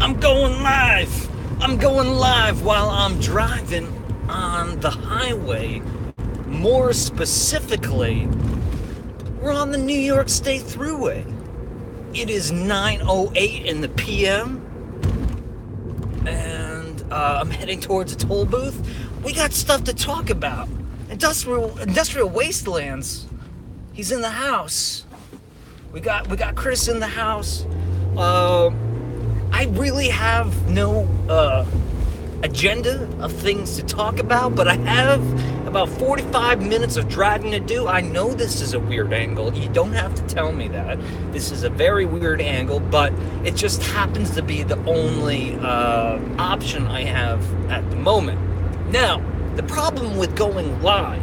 I'm going live. I'm going live while I'm driving on the highway. More specifically, we're on the New York State Thruway. It is 9:08 in the PM, and I'm heading towards a toll booth. We got stuff to talk about. Industrial wastelands. He's in the house. We got Chris in the house. I really have no agenda of things to talk about, but I have about 45 minutes of driving to do. I know this is a weird angle. You don't have to tell me that. This is a very weird angle, but it just happens to be the only option I have at the moment. Now, the problem with going live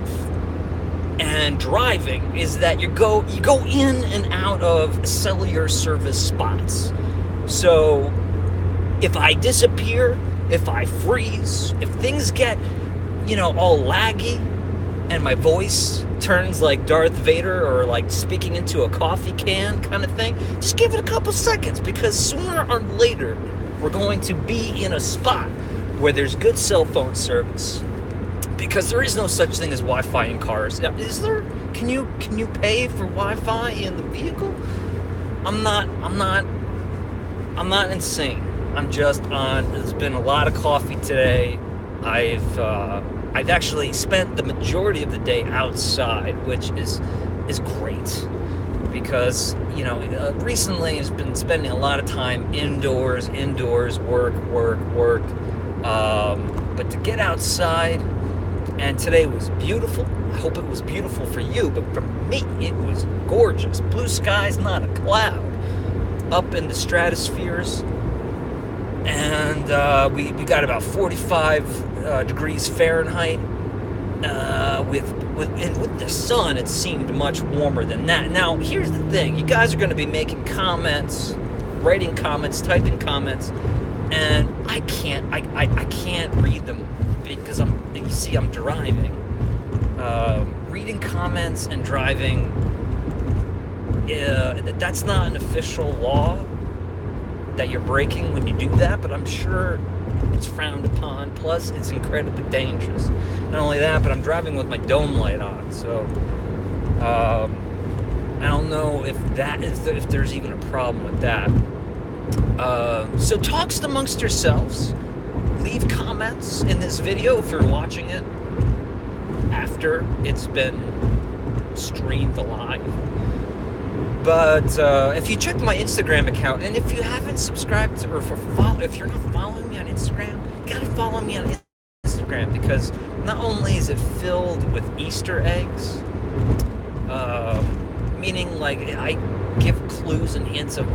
and driving is that you go in and out of cellular service spots. So if I disappear, if I freeze, if things get, all laggy and my voice turns like Darth Vader or like speaking into a coffee can kind of thing, just give it a couple seconds, because sooner or later we're going to be in a spot where there's good cell phone service. Because there is no such thing as Wi-Fi in cars. Is there? Can you pay for Wi-Fi in the vehicle? I'm not insane. I'm just on. There's been a lot of coffee today. I've actually spent the majority of the day outside, which is great, because recently I've been spending a lot of time indoors, work. But to get outside. And today was beautiful. I hope it was beautiful for you, but for me, it was gorgeous. Blue skies, not a cloud. Up in the stratospheres. And we got about 45 degrees Fahrenheit. With the sun, it seemed much warmer than that. Now, here's the thing. You guys are going to be making comments, writing comments, typing comments, and I can't read them because I'm driving. Reading comments and driving, that's not an official law that you're breaking when you do that, but I'm sure it's frowned upon. Plus, it's incredibly dangerous. Not only that, but I'm driving with my dome light on, so I don't know if there's even a problem with that. So talks amongst yourselves. Leave comments in this video if you're watching it after it's been streamed live. But if you check my Instagram account, and if you haven't subscribed to, if you're not following me on Instagram, you gotta follow me on Instagram, because not only is it filled with Easter eggs, meaning like I give clues and hints of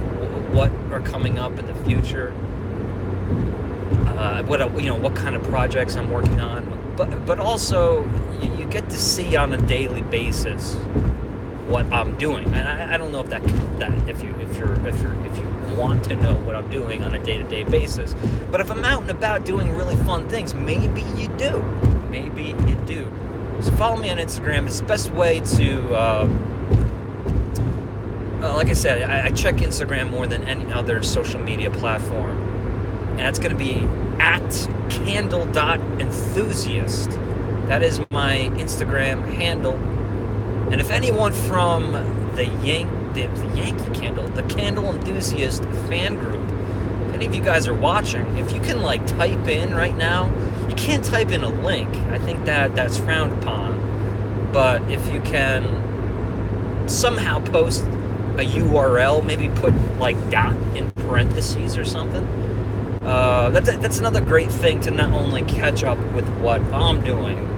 what are coming up in the future. What kind of projects I'm working on, but also you get to see on a daily basis what I'm doing, and I don't know if that if you want to know what I'm doing on a day-to-day basis, but if I'm out and about doing really fun things, maybe you do. So follow me on Instagram. It's the best way to. Like I said, I check Instagram more than any other social media platform. And that's going to be @candle.enthusiast. That is my Instagram handle. And if anyone from the Yankee Candle, the Candle Enthusiast fan group, if any of you guys are watching, if you can type in right now, you can't type in a link. I think that's frowned upon. But if you can somehow post a URL, maybe put dot in parentheses or something. That's another great thing to not only catch up with what I'm doing,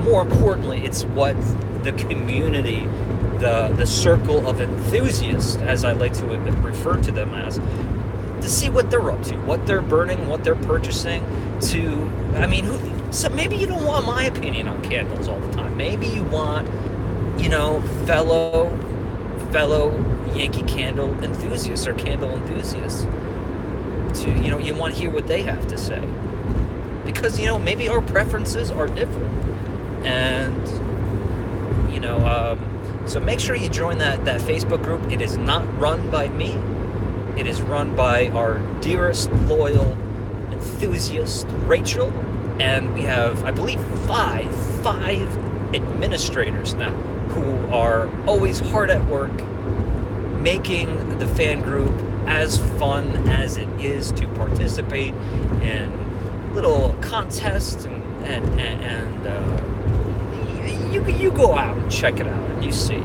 more importantly, it's what the community, the circle of enthusiasts, as I like to refer to them as, to see what they're up to, what they're burning, what they're purchasing. So maybe you don't want my opinion on candles all the time. Maybe you want, fellow Yankee Candle enthusiasts or candle enthusiasts to, you want to hear what they have to say, because maybe our preferences are different, and so make sure you join that Facebook group. It is not run by me. It is run by our dearest, loyal enthusiast, Rachel, and we have, I believe, five administrators now who are always hard at work making the fan group as fun as it is to participate in little contests and you go out and check it out and you see.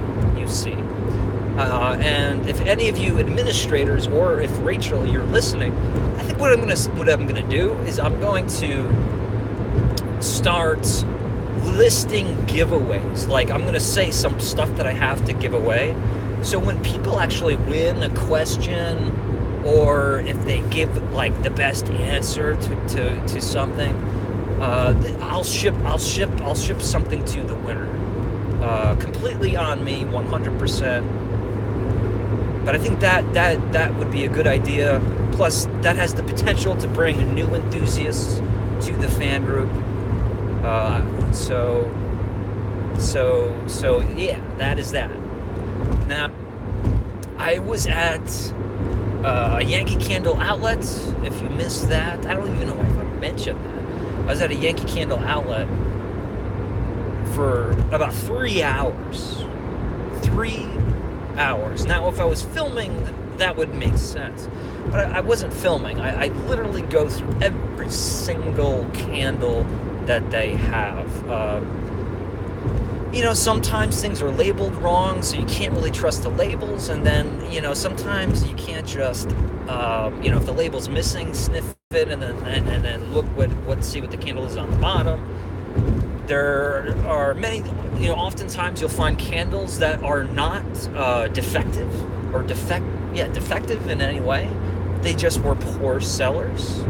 And if any of you administrators, or if Rachel, you're listening, I think what I'm gonna do is I'm going to start listing giveaways. Like, I'm gonna say some stuff that I have to give away. So when people actually win a question, or if they give like the best answer to something, I'll ship something to the winner. Completely on me, 100%. But I think that would be a good idea. Plus, that has the potential to bring new enthusiasts to the fan group. So yeah, that is that. Now, I was at a Yankee Candle outlet. If you missed that, I don't even know if I mentioned that. I was at a Yankee Candle outlet for about 3 hours. 3 hours. Now, if I was filming, that would make sense. But I wasn't filming. I literally go through every single candle that they have. Sometimes things are labeled wrong, so you can't really trust the labels. And then, sometimes you can't just, if the label's missing, sniff it and then see what the candle is on the bottom. There are many, oftentimes you'll find candles that are not defective in any way. They just were poor sellers.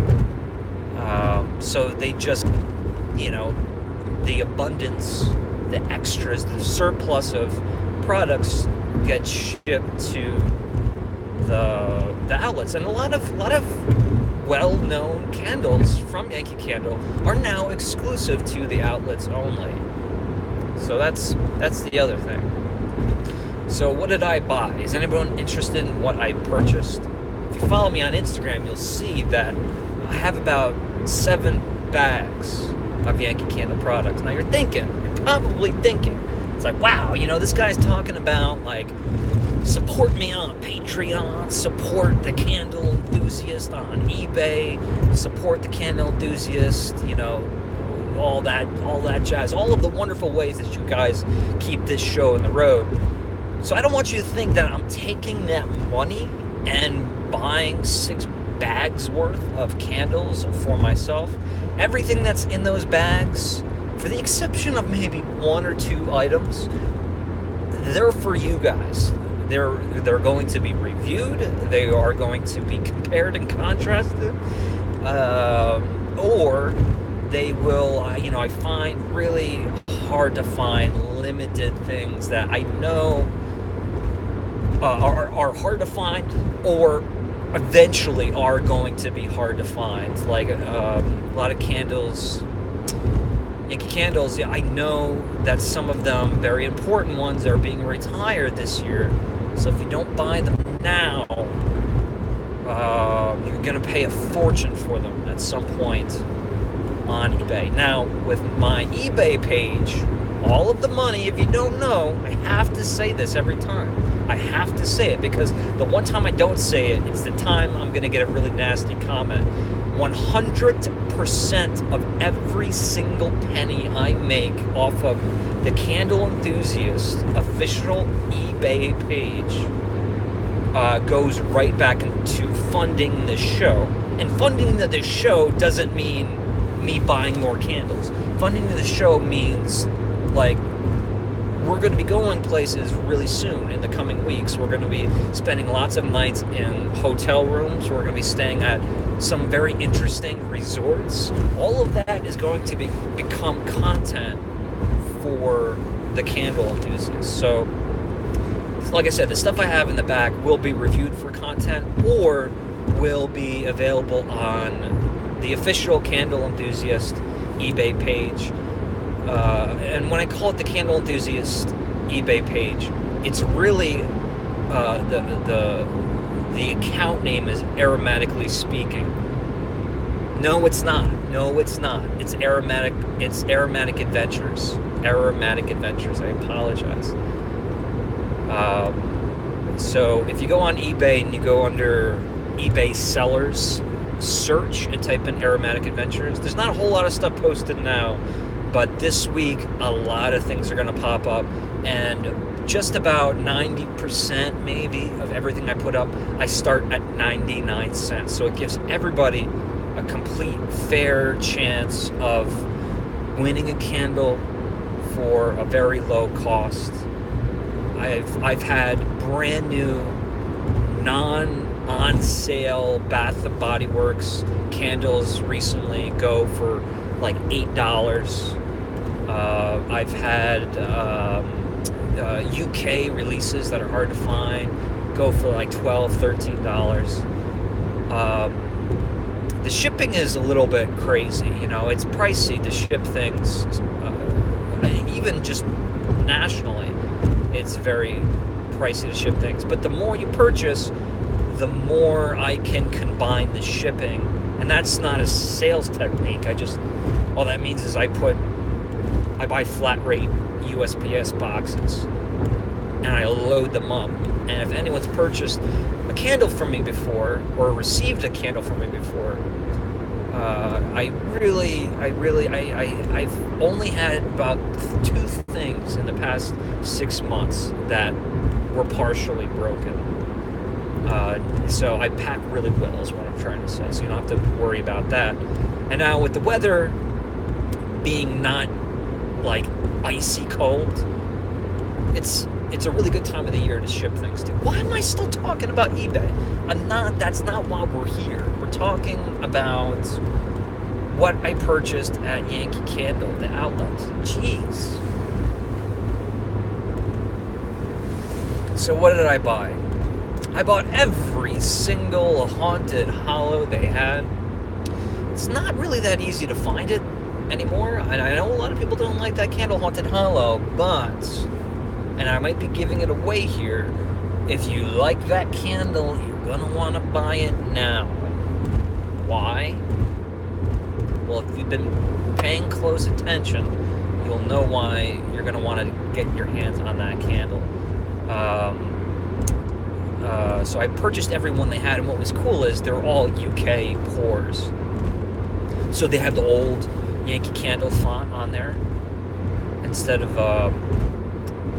So they just, the abundance, the extras, the surplus of products get shipped to the outlets. And a lot of well-known candles from Yankee Candle are now exclusive to the outlets only. So that's the other thing. So what did I buy? Is anyone interested in what I purchased? If you follow me on Instagram, you'll see that I have about 7 bags of Yankee Candle products. Now you're probably thinking, it's like, wow, this guy's talking about, like, support me on Patreon, support the candle enthusiast on eBay, support the candle enthusiast, all that jazz, all of the wonderful ways that you guys keep this show on the road. So I don't want you to think that I'm taking that money and buying 6 bags worth of candles for myself. Everything that's in those bags, for the exception of maybe 1 or 2 items, they're for you guys. They're going to be reviewed. They are going to be compared and contrasted, or they will. I find really hard to find limited things that I know are hard to find, or eventually are going to be hard to find. Like a lot of candles. Yankee Candles, I know that some of them, very important ones, are being retired this year. So if you don't buy them now, you're going to pay a fortune for them at some point on eBay. Now, with my eBay page, all of the money, if you don't know, I have to say this every time. I have to say it, because the one time I don't say it, it's the time I'm going to get a really nasty comment. 100% of every single penny I make off of the Candle Enthusiast official eBay page goes right back into funding the show. And funding the show doesn't mean me buying more candles. Funding the show means, like, we're going to be going places really soon in the coming weeks. We're going to be spending lots of nights in hotel rooms. We're going to be staying at some very interesting resorts. All of that is going to become content for the candle enthusiasts. So, like I said, the stuff I have in the back will be reviewed for content, or will be available on the official Candle Enthusiast eBay page. And when I call it the Candle Enthusiast eBay page, it's really the the account name is Aromatically Speaking. No, it's not. No, it's not. It's Aromatic. It's Aromatic Adventures. Aromatic Adventures. I apologize. So if you go on eBay and you go under eBay sellers search and type in Aromatic Adventures, there's not a whole lot of stuff posted now, but this week a lot of things are going to pop up, and just about 90% maybe of everything I put up, I start at 99 cents. So it gives everybody a complete fair chance of winning a candle for a very low cost. I've had brand new on sale Bath and Body Works candles recently go for like $8. I've had UK releases that are hard to find go for like $12, $13. The shipping is a little bit crazy, you know. It's pricey to ship things, even just nationally. It's very pricey to ship things. But the more you purchase, the more I can combine the shipping. And that's not a sales technique. All that means is I buy flat rate USPS boxes and I load them up. And if anyone's purchased a candle from me before or received a candle from me before, I've only had about 2 things in the past 6 months that were partially broken. So I pack really well is what I'm trying to say. So you don't have to worry about that. And now with the weather being not like icy cold, it's a really good time of the year to ship things to. Why am I still talking about eBay? That's not why we're here. We're talking about what I purchased at Yankee Candle, the outlet. Jeez. So what did I buy? I bought every single haunted hollow they had. It's not really that easy to find it anymore. And I know a lot of people don't like that candle haunted hollow, but, and I might be giving it away here, if you like that candle, you're gonna want to buy it now. Why? Well, if you've been paying close attention, you'll know why you're gonna want to get your hands on that candle. So I purchased every one they had, and what was cool is they're all UK pours. So they have the old Yankee Candle font on there instead of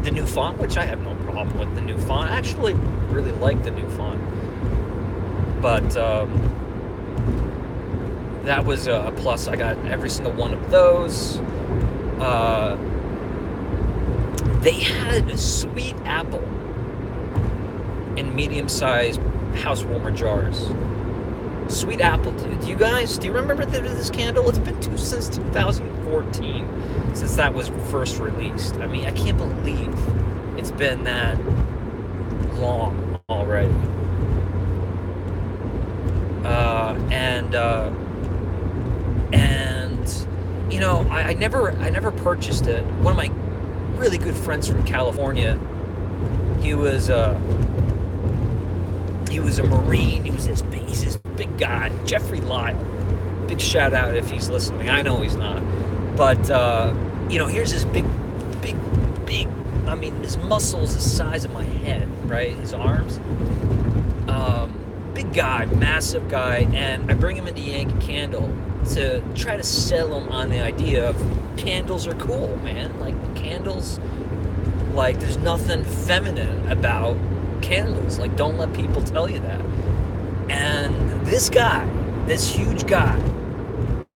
the new font, which I have no problem with the new font. I actually really like the new font. But that was a plus. I got every single one of those. They had a sweet apple in medium-sized house warmer jars. Sweet apple. Do you remember this candle? It's been since 2014 since that was first released. I mean, I can't believe it's been that long already. And you know, I never purchased it. One of my really good friends from California, he was a Marine. He's this big guy, Jeffrey Lyle. Big shout out if he's listening. I know he's not, but you know, here's this big. I mean, his muscles the size of my head, right? His arms. Big guy, massive guy, and I bring him into Yankee Candle to try to sell him on the idea of candles are cool, man. Like candles, like there's nothing feminine about candles. Like, don't let people tell you that. And this guy, this huge guy,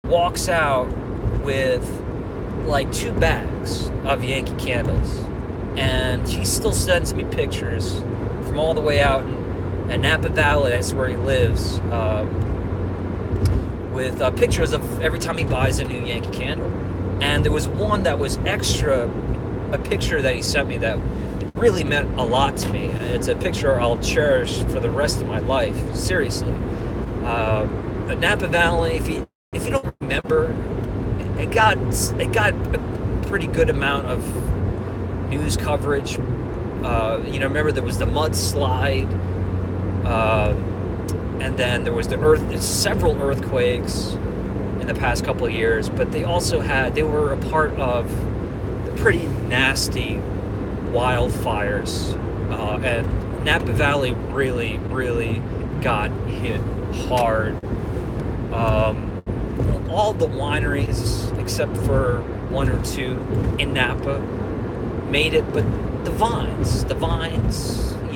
walks out with like 2 bags of Yankee Candles, and he still sends me pictures from all the way out in Napa Valley. That's where he lives, with pictures of every time he buys a new Yankee Candle. And there was one that was extra, a picture that he sent me that really meant a lot to me. It's a picture I'll cherish for the rest of my life. Seriously, Napa Valley. If you don't remember, it got a pretty good amount of news coverage. You know, remember there was the mudslide And then there was several earthquakes in the past couple of years, but they were a part of the pretty nasty wildfires, and Napa Valley really, really got hit hard. All the wineries, except for one or two in Napa, made it, but the vines,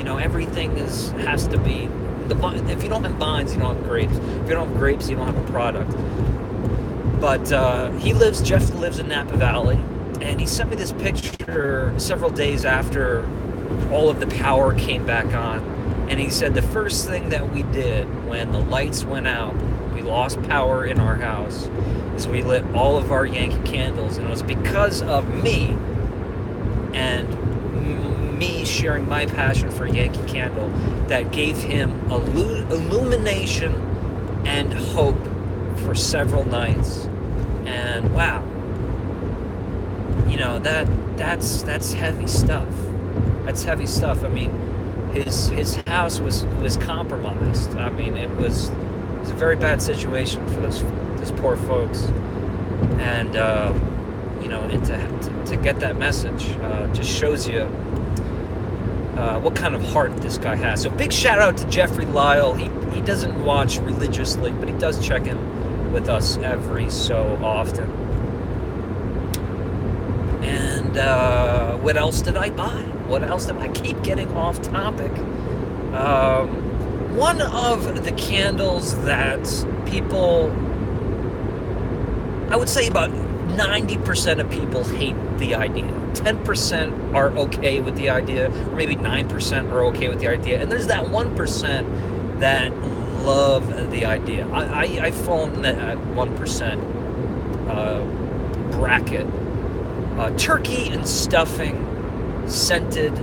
everything has to be the vine. If you don't have vines, you don't have grapes. If you don't have grapes, you don't have a product. But Jeff lives in Napa Valley, and he sent me this picture several days after all of the power came back on, and he said the first thing that we did when the lights went out, we lost power in our house, is we lit all of our Yankee Candles, and it was because of me and me sharing my passion for Yankee Candle that gave him illumination and hope for several nights. And wow, that's heavy stuff. That's heavy stuff. I mean, his house was compromised. I mean, it was a very bad situation for those poor folks. And and to get that message just shows you what kind of heart this guy has. So big shout out to Jeffrey Lyle. He doesn't watch religiously, but he does check in with us every so often. And what else did I buy? I keep getting off topic. One of the candles that people, I would say about 90% of people hate the idea. 10% are okay with the idea, or maybe 9% are okay with the idea, and there's that 1% that love the idea. I fall in that 1% bracket. Turkey and stuffing scented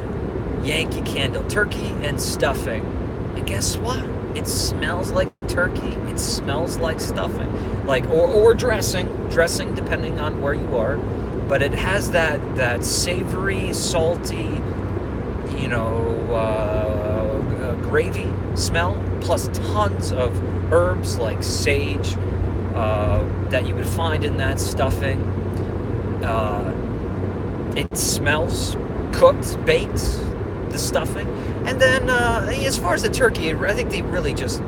Yankee Candle. Turkey and stuffing. And guess what? It smells like turkey. It smells like stuffing. Or dressing depending on where you are. But it has that savory, salty, gravy smell, plus tons of herbs like sage that you would find in that stuffing. It smells cooked, baked, the stuffing. And then as far as the turkey, I think they really just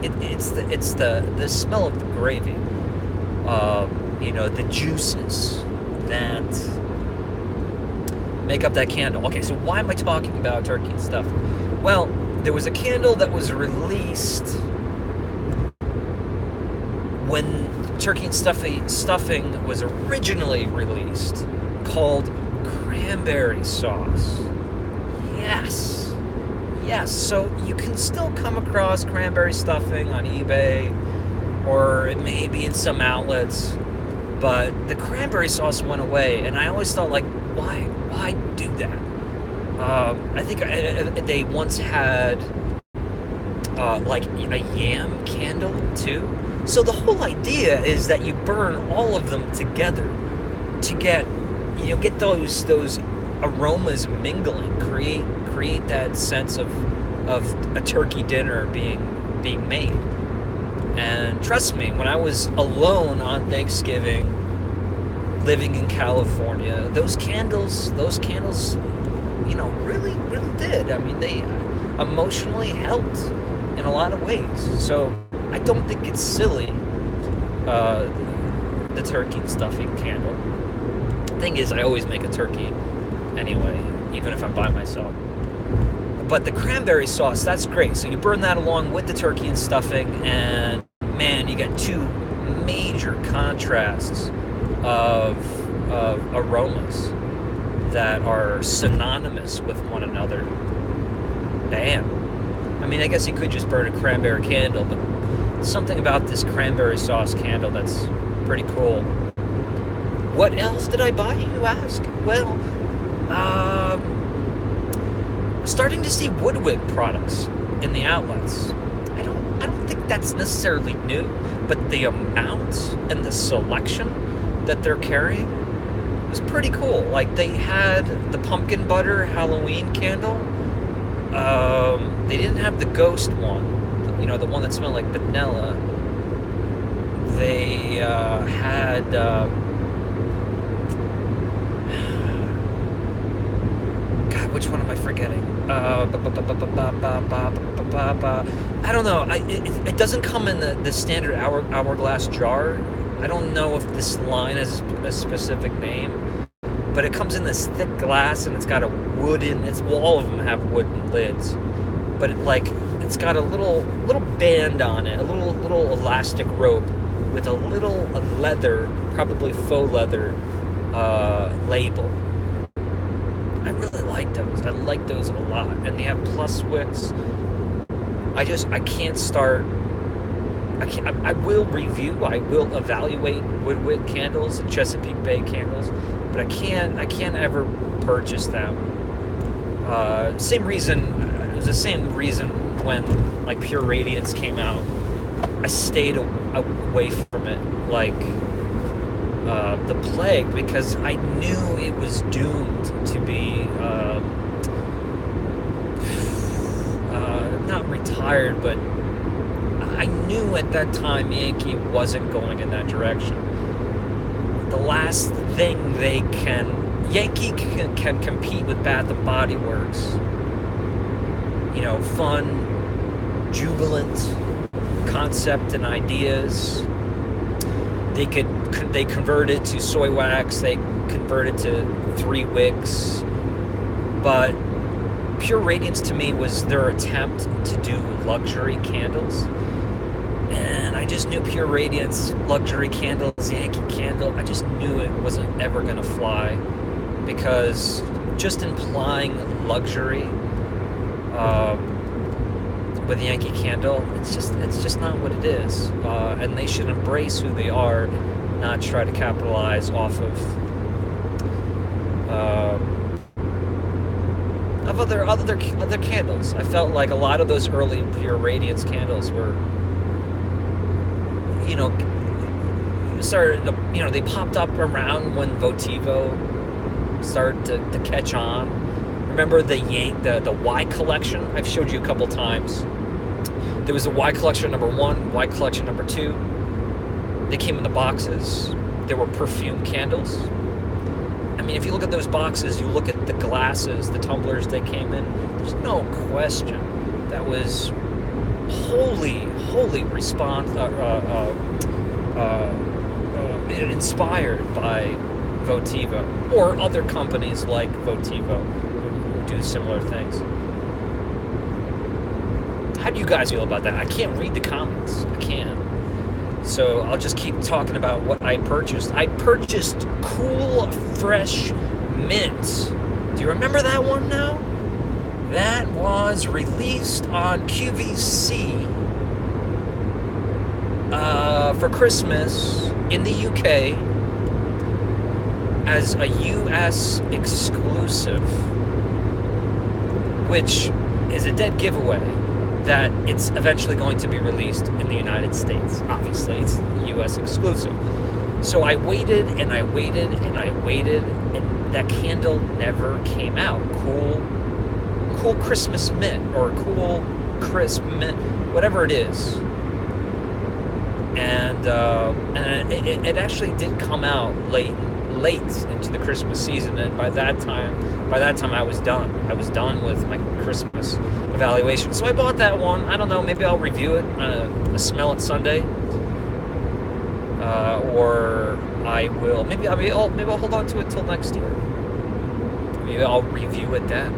it's the smell of the gravy, the juices that make up that candle. Okay, so why am I talking about turkey and stuff? Well, there was a candle that was released when turkey and stuffing was originally released, called cranberry sauce. Yes, so you can still come across cranberry stuffing on eBay, or it may be in some outlets, but the cranberry sauce went away, and I always thought, why do that? I think they once had a yam candle too. So the whole idea is that you burn all of them together to get those aromas mingling, create that sense of a turkey dinner being made. And trust me, when I was alone on Thanksgiving, living in California, those candles, really, really did. I mean, they emotionally helped in a lot of ways. So I don't think it's silly, the turkey and stuffing candle. Thing is, I always make a turkey anyway, even if I'm by myself. But the cranberry sauce, that's great. So you burn that along with the turkey and stuffing, and man, you get two major contrasts of aromas that are synonymous with one another. Damn. I mean, I guess you could just burn a cranberry candle, but something about this cranberry sauce candle that's pretty cool. What else did I buy, you ask? Well, starting to see woodwick products in the outlets. I don't think that's necessarily new, but the amount and the selection that they're carrying was pretty cool. Like, they had the pumpkin butter Halloween candle. They didn't have the ghost one, you know, the one that smelled like vanilla. They had God, which one am I forgetting? I don't know. It doesn't come in the standard hourglass jar. I don't know if this line has a specific name, but it comes in this thick glass and it's got a wooden. Well, all of them have wooden lids, but it's got a little band on it, a little elastic rope with a little leather, probably faux leather label. I really like those. I like those a lot, and they have plus wicks. I can't start. I will review. I will evaluate wood candles and Chesapeake Bay candles, but I can't ever purchase them. Same reason. It was the same reason when like Pure Radiance came out. I stayed away from it like the plague, because I knew it was doomed to be not retired, but I knew at that time Yankee wasn't going in that direction. The last thing Yankee can compete with Bath and Body Works. You know, fun, jubilant concept and ideas. They converted to soy wax. They converted to 3 wicks. But Pure Radiance to me was their attempt to do luxury candles. And I just knew Pure Radiance, luxury candles, Yankee Candle, I just knew it wasn't ever going to fly. Because just implying luxury with Yankee Candle, it's just not what it is. And they should embrace who they are, not try to capitalize off of other candles. I felt like a lot of those early Pure Radiance candles were, they popped up around when Votivo started to catch on. Remember the Y collection? I've showed you a couple times. There was a Y collection number 1, Y collection number 2. They came in the boxes. There were perfume candles. I mean, if you look at those boxes, you look at the glasses, the tumblers they came in, there's no question that was wholly inspired by Votivo or other companies like Votivo who do similar things. How do you guys feel about that? I can't read the comments. I can't. So I'll just keep talking about what I purchased. I purchased Cool Fresh Mint. Do you remember that one now? That was released on QVC for Christmas in the UK as a US exclusive, which is a dead giveaway that it's eventually going to be released in the United States. Obviously, it's US exclusive. So I waited and I waited and I waited, and that candle never came out. Cool Christmas Mint, or Cool Crisp Mint, whatever it is. And it actually did come out late into the Christmas season, and by that time I was done. I was done with my Christmas evaluation. So I bought that one. I don't know, maybe I'll review it on a Smell It Sunday, or I will. Maybe I'll hold on to it till next year. Maybe I'll review it then.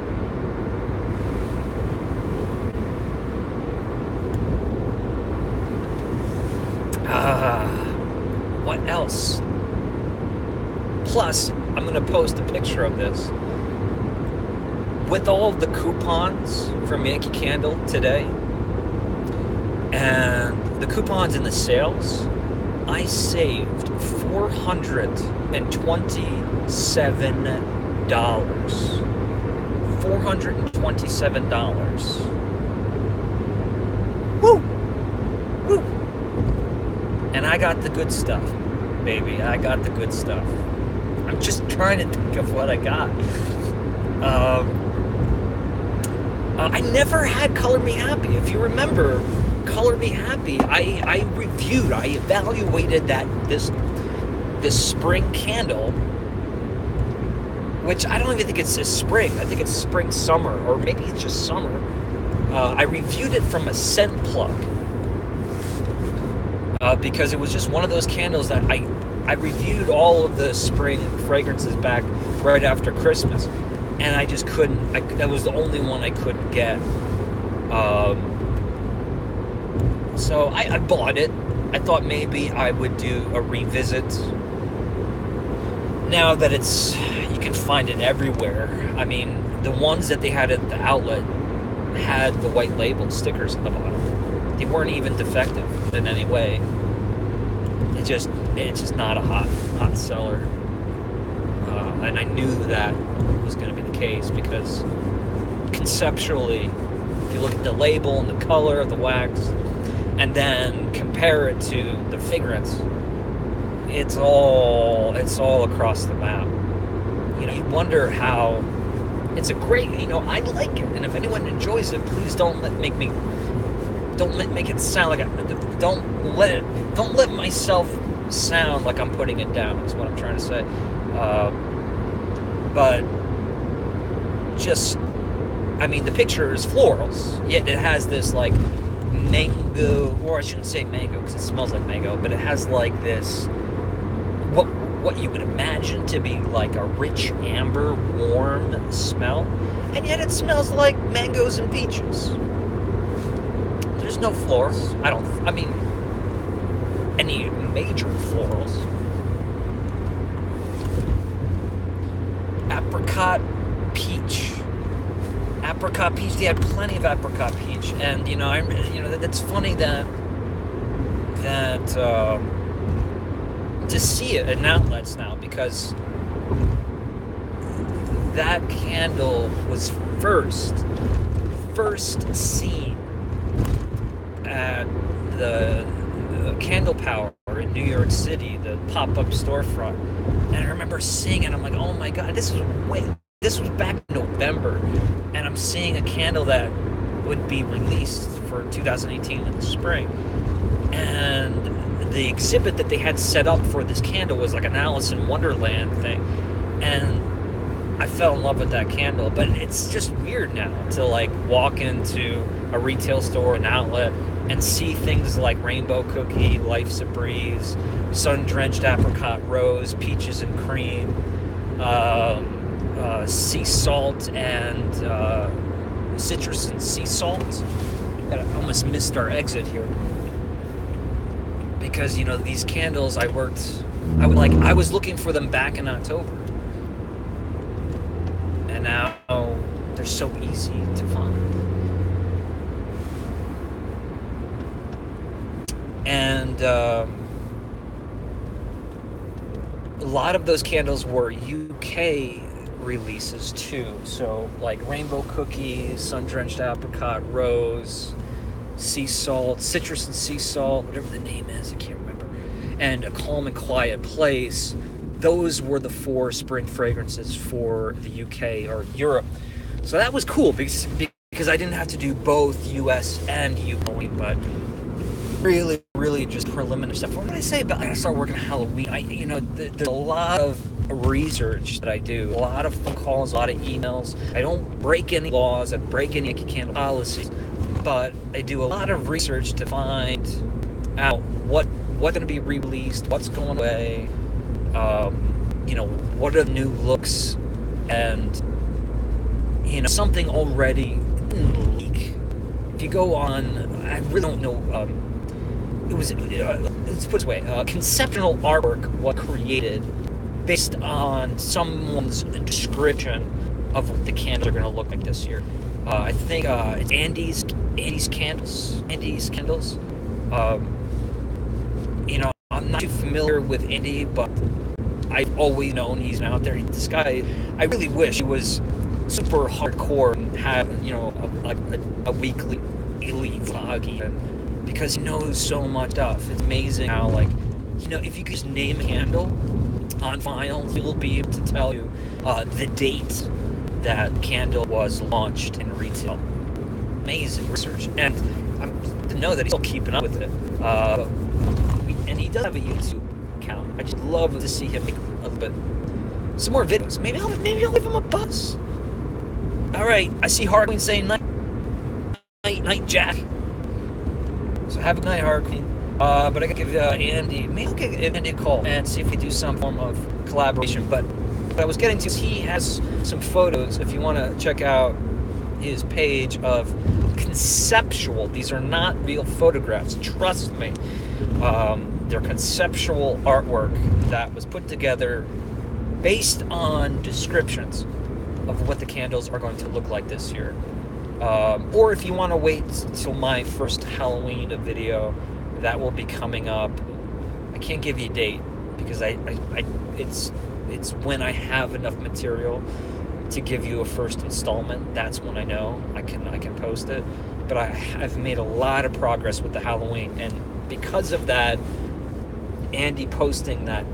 What else? Plus, I'm going to post a picture of this with all the coupons from Yankee Candle today and the coupons in the sales. I saved $427. $427. Woo! Woo! And I got the good stuff, baby. I got the good stuff. I'm just trying to think of what I got. I never had Color Me Happy. If you remember, Color Me Happy, I reviewed, I evaluated this spring candle, which I don't even think it's a spring. I think it's spring summer, or maybe it's just summer. I reviewed it from a scent plug because it was just one of those candles that I reviewed all of the spring fragrances back right after Christmas, and I just couldn't. That was the only one I couldn't get. So I bought it. I thought maybe I would do a revisit. Now that you can find it everywhere. I mean, the ones that they had at the outlet had the white label stickers at the bottom. They weren't even defective in any way. It's just not a hot seller. And I knew that was going to be the case because conceptually, if you look at the label and the color of the wax, and then compare it to the fragrance, it's all across the map. You wonder how. It's a great, I like it, and if anyone enjoys it, please don't make it sound like don't let myself sound like I'm putting it down. Is what I'm trying to say. But just, I mean, the picture is florals, yet it has this like mango, or I shouldn't say mango because it smells like mango, but it has like this what you would imagine to be like a rich amber warm smell, and yet it smells like mangoes and peaches. There's no florals. I mean any major florals. Apricot peach. They had plenty of apricot peach, and that's funny that to see it in outlets now, because that candle was first seen at the Candle Power in New York City, the pop-up storefront, and I remember seeing it. I'm like, oh my god, this was back in November, and I'm seeing a candle that would be released for 2018 in the spring. And the exhibit that they had set up for this candle was like an Alice in Wonderland thing. And I fell in love with that candle. But it's just weird now to like walk into a retail store, an outlet, and see things like Rainbow Cookie, Life's a Breeze, Sun-Drenched Apricot Rose, Peaches and Cream, Sea Salt, and Citrus and Sea Salt. I almost missed our exit here. Because, these candles, I was looking for them back in October. And now they're so easy to find. And a lot of those candles were UK releases too. So like Rainbow Cookie, Sun-Drenched Apricot Rose, Sea Salt, Citrus and Sea Salt, whatever the name is, I can't remember, and A Calm and Quiet Place. Those were the 4 spring fragrances for the UK or Europe. So that was cool because I didn't have to do both US and UK, but really just preliminary stuff. What did I say about I start working on Halloween? There's a lot of research that I do, a lot of phone calls, a lot of emails. I don't break any laws, I break any Yankee Candle policies, but I do a lot of research to find out what's going to be released, what's going away, what are the new looks, and something already leak. If you go on, I really don't know. Let's put it this way: conceptual artwork was created based on someone's description of what the candles are going to look like this year. I think it's Andy's Candles. I'm not too familiar with Andy, but I've always known he's out there. This guy, I really wish he was super hardcore and had a weekly elite vlog even, because he knows so much stuff. It's amazing how if you could just name a candle on vinyl, he'll be able to tell you the date that candle was launched in retail. amazing research, and to know that he's still keeping up with it. And he does have a YouTube account. I just love to see him make a little bit some more videos. Maybe I'll give him a buzz. All right, I see Harqueen saying night, Jack. So have a good night, Harqueen. But I gotta give Andy. Maybe I'll give Andy a call and see if we do some form of collaboration. But what I was getting to is he has some photos. If you want to check out his page of conceptual. These are not real photographs. Trust me. They're conceptual artwork that was put together based on descriptions of what the candles are going to look like this year. Or if you want to wait till my first Halloween video, that will be coming up. I can't give you a date because it's when I have enough material to give you a first installment. That's when I know I can post it. But I've made a lot of progress with the Halloween, and because of that, Andy posting that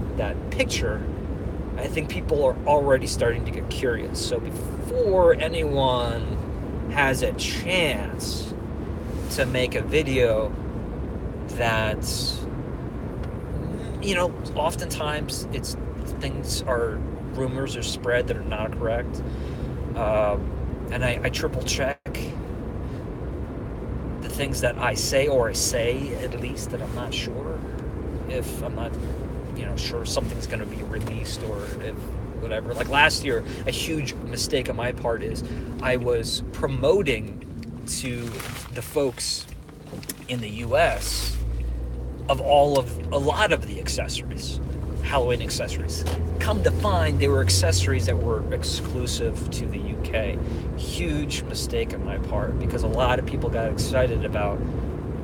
picture, I think people are already starting to get curious. So before anyone has a chance to make a video that's, oftentimes it's things are rumors are spread that are not correct, and I triple check the things that I say, or I say at least that I'm not sure if I'm not sure something's going to be released, or if whatever. Like last year, a huge mistake on my part is I was promoting to the folks in the US of a lot of the accessories, Halloween accessories. Come to find, they were accessories that were exclusive to the UK. Huge mistake on my part, because a lot of people got excited about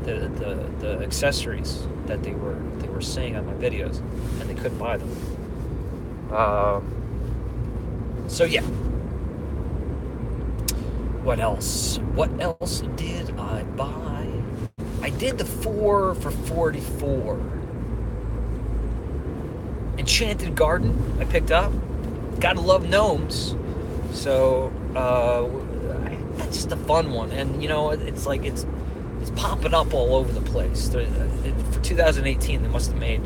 the accessories that they were seeing on my videos, and they couldn't buy them. So yeah. What else did I buy? I did the 4 for $44. Enchanted Garden I picked up. Gotta love gnomes. So that's just a fun one. And it's like it's popping up all over the place. For 2018, they must have made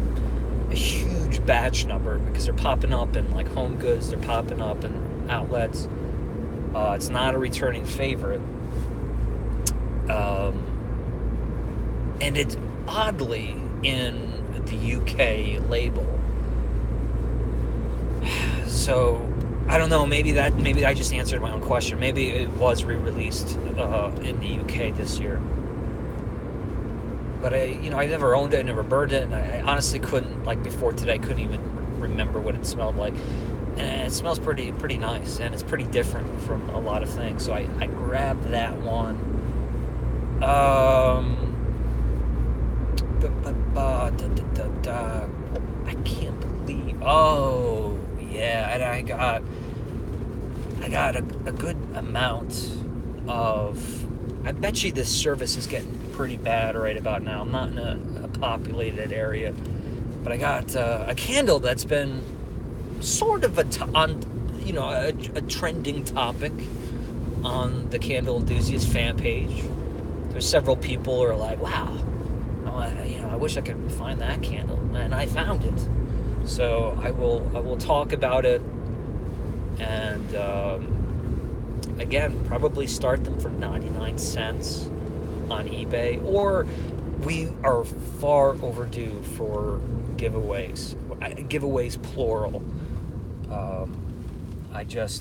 a huge batch number, because they're popping up in like Home Goods, they're popping up in outlets. It's not a returning favorite. And it's oddly in the UK label. So I don't know, maybe I just answered my own question. Maybe it was re-released in the UK this year. But I never owned it, I never burned it, and I honestly couldn't, like before today, couldn't even remember what it smelled like. And it smells pretty nice, and it's pretty different from a lot of things. So I grabbed that one. I can't believe. Oh yeah, and I got a good amount of. I bet you this service is getting pretty bad right about now. I'm not in a populated area, but I got a candle that's been sort of a trending topic on the Candle Enthusiast fan page. There's several people who are like, "Wow, I wish I could find that candle," and I found it. So I will talk about it, and again, probably start them for 99 cents on eBay, or we are far overdue for giveaways. Giveaways plural.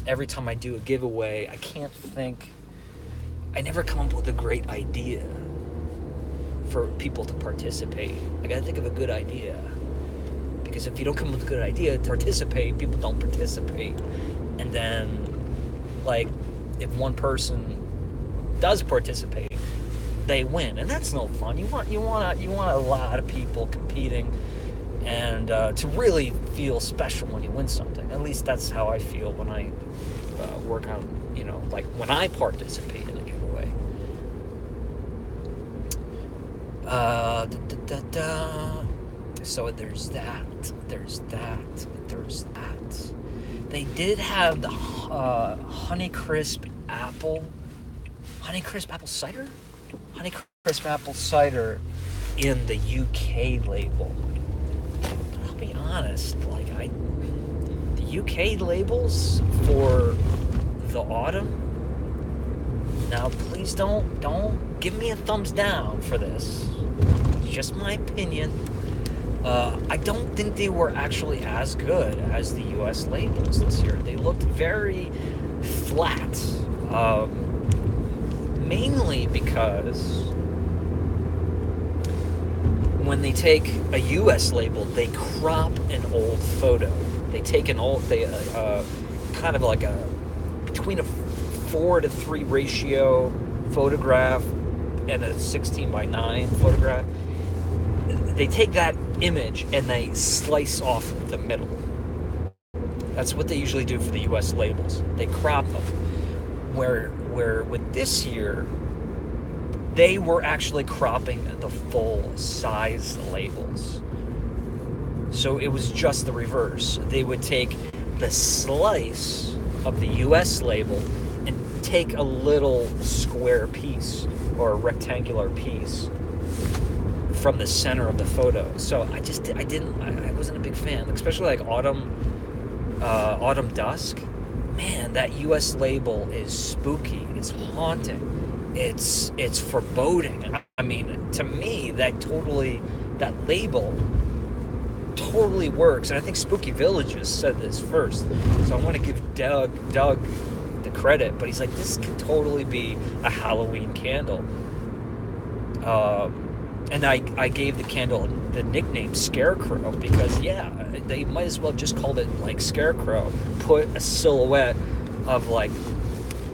Every time I do a giveaway, I never come up with a great idea for people to participate. I gotta think of a good idea, because if you don't come up with a good idea to participate, people don't participate. And then, like, if one person does participate, they win, and that's no fun. You want a lot of people competing, and to really feel special when you win something. At least that's how I feel when I work on, like when I participate in a giveaway. So there's that. They did have the Honeycrisp apple Honeycrisp apple cider? Honeycrisp apple cider in the UK label. I'll be honest, the UK labels for the autumn. Now, please don't give me a thumbs down for this. It's just my opinion. I don't think they were actually as good as the US labels this year. They looked very flat. Mainly because when they take a US label, they crop an old photo. They take kind of like between a 4:3 ratio photograph and a 16:9 photograph. They take that image and they slice off the middle. That's what they usually do for the US labels. They crop them. Where with this year, they were actually cropping the full size labels. So it was just the reverse. They would take the slice of the US label and take a little square piece or a rectangular piece from the center of the photo. So I wasn't a big fan, especially like autumn dusk. Man, that US label is spooky. It's haunting. It's foreboding. I mean, to me, that label totally works. And I think Spooky Villages said this first. So I want to give Doug the credit, but he's like, this could totally be a Halloween candle. And I gave the candle the nickname Scarecrow because, yeah, they might as well just called it like Scarecrow. Put a silhouette of like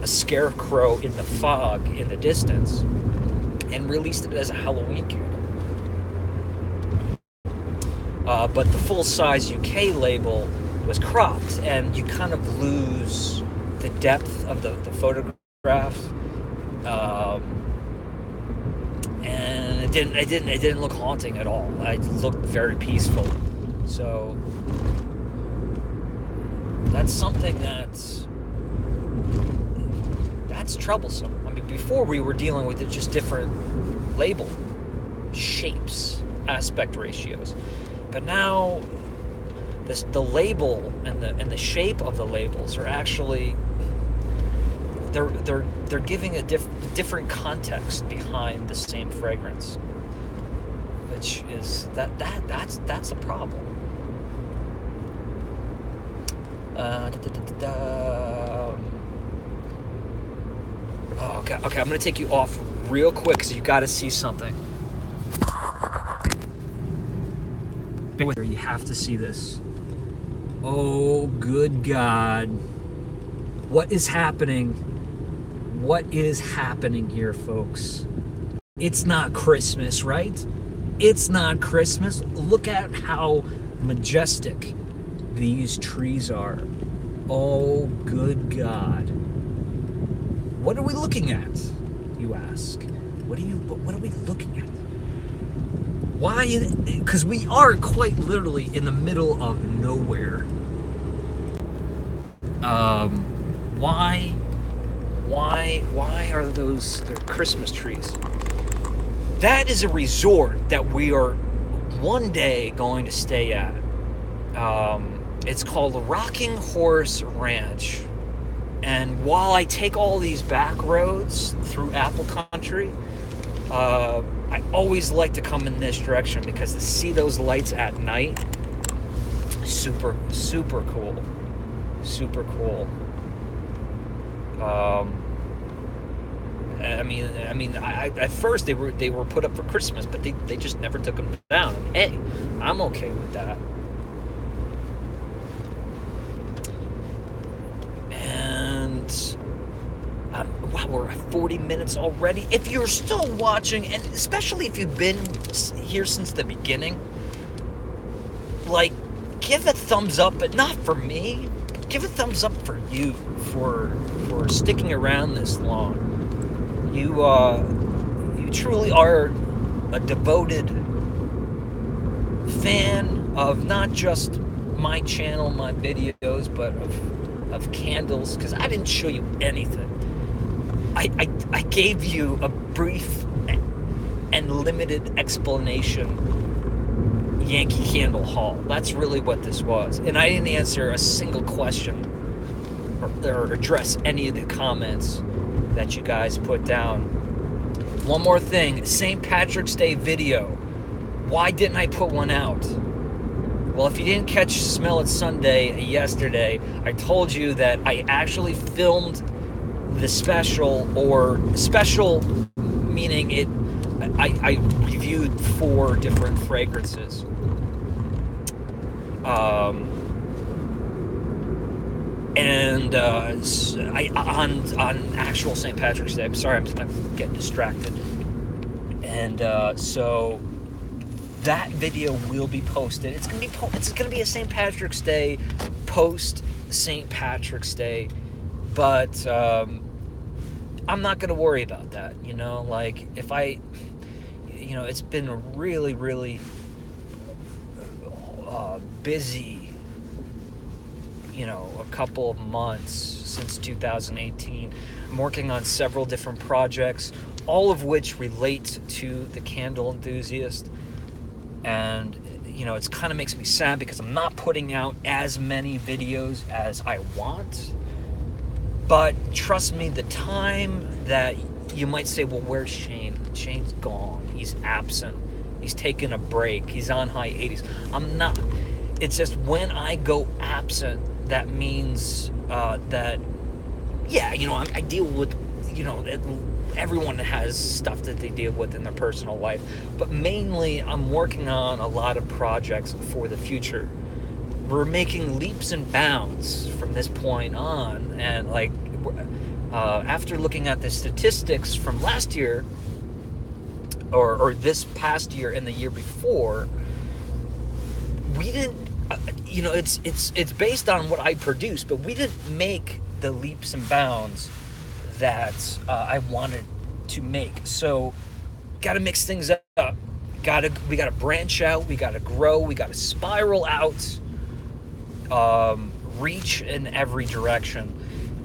a scarecrow in the fog in the distance and released it as a Halloween candle. But the full-size UK label was cropped, and you kind of lose the depth of the photograph. And it didn't look haunting at all. It looked very peaceful. So that's something that's troublesome. I mean, before we were dealing with it just different label shapes, aspect ratios, but now the label and the shape of the labels are actually they're giving a different context behind the same fragrance, which is that's a problem. Okay, I'm gonna take you off real quick because you got to see something. You have to see this. Oh, good God! What is happening? What is happening here, folks? It's not Christmas, right? It's not Christmas. Look at how majestic these trees are. Oh, good God. What are we looking at, you ask? What are we looking at? Why? Because we are quite literally in the middle of nowhere. Why are those Christmas trees? That is a resort that we are one day going to stay at. It's called the Rocking Horse Ranch. And while I take all these back roads through Apple Country, I always like to come in this direction because to see those lights at night, super, super cool. Super cool. At first they were put up for Christmas, but they just never took them down. And hey, I'm okay with that. And wow, we're at 40 minutes already. If you're still watching, and especially if you've been here since the beginning, like, give a thumbs up, but not for me. Give a thumbs up for you for sticking around this long. You truly are a devoted fan of not just my channel, my videos, but of candles, because I didn't show you anything. I gave you a brief and limited explanation. Yankee Candle haul. That's really what this was. And I didn't answer a single question or address any of the comments that you guys put down. One more thing, St. Patrick's Day video. Why didn't I put one out? Well, if you didn't catch Smell It Sunday yesterday, I told you that I actually filmed the special meaning I reviewed 4 different fragrances. On actual St. Patrick's Day. I'm sorry, I'm getting distracted. And so that video will be posted. It's gonna be a St. Patrick's Day post St. Patrick's Day, but I'm not gonna worry about that. Like if it's been a really, really busy, a couple of months since 2018. I'm working on several different projects, all of which relate to the candle enthusiast. And, it kind of makes me sad because I'm not putting out as many videos as I want. But trust me, the time that you might say, well, where's Shane? Shane's gone. He's absent. He's taking a break. He's on hiatus. I'm not. It's just when I go absent, that means that, I deal with, everyone has stuff that they deal with in their personal life. But mainly, I'm working on a lot of projects for the future. We're making leaps and bounds from this point on. And, after looking at the statistics from last year, or this past year and the year before, we didn't, it's based on what I produced, but we didn't make the leaps and bounds that I wanted to make. So, got to mix things up. We got to branch out. We got to grow. We got to spiral out. Reach in every direction.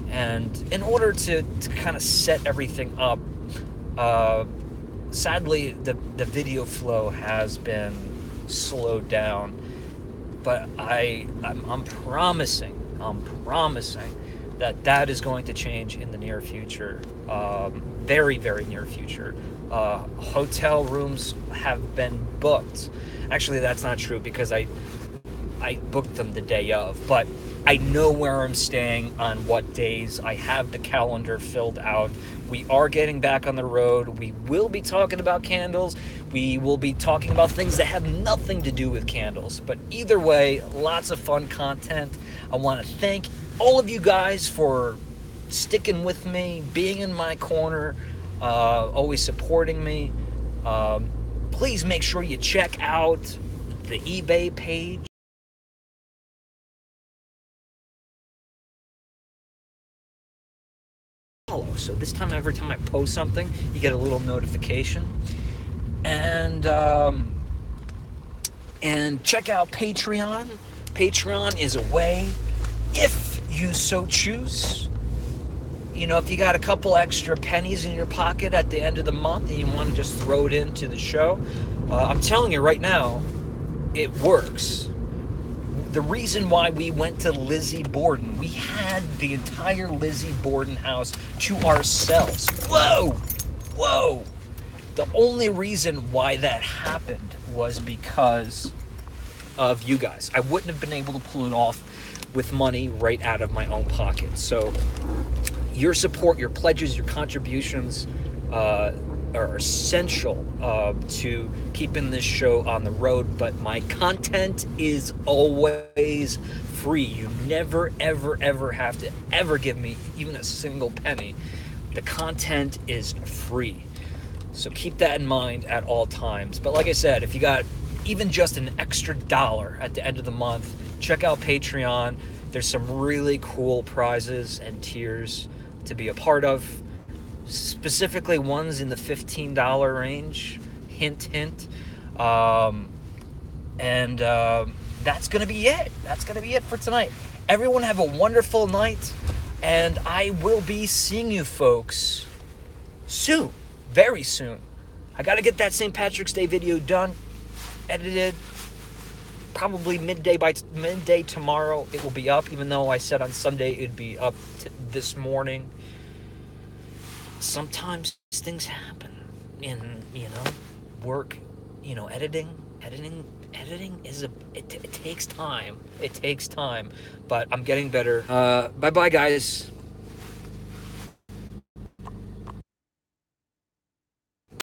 And in order to kind of set everything up, sadly, the video flow has been slowed down. But I'm promising that is going to change in the near future, very, very near future. Hotel rooms have been booked. Actually, that's not true because I booked them the day of, but I know where I'm staying on what days. I have the calendar filled out. We are getting back on the road. We will be talking about candles. We will be talking about things that have nothing to do with candles. But either way, lots of fun content. I want to thank all of you guys for sticking with me, being in my corner, always supporting me. Please make sure you check out the eBay page. So this time, every time I post something, you get a little notification. And check out Patreon. Patreon is a way, if you so choose. If you got a couple extra pennies in your pocket at the end of the month and you want to just throw it into the show, I'm telling you right now, it works. The reason why we went to Lizzie Borden, we had the entire Lizzie Borden house to ourselves. Whoa! The only reason why that happened was because of you guys. I wouldn't have been able to pull it off with money right out of my own pocket. So your support, your pledges, your contributions are essential to keeping this show on the road. But my content is always free. You never, ever, ever have to ever give me even a single penny. The content is free. So keep that in mind at all times. But like I said, if you got even just an extra $1 at the end of the month, check out Patreon. There's some really cool prizes and tiers to be a part of. Specifically ones in the $15 range. Hint, hint. That's going to be it. That's going to be it for tonight. Everyone have a wonderful night. And I will be seeing you folks soon, very soon. I got to get that St. Patrick's Day video done, edited. Probably midday tomorrow it will be up, even though I said on Sunday it'd be up this morning. Sometimes things happen in, work, editing is it takes time. It takes time, but I'm getting better. Bye-bye, guys.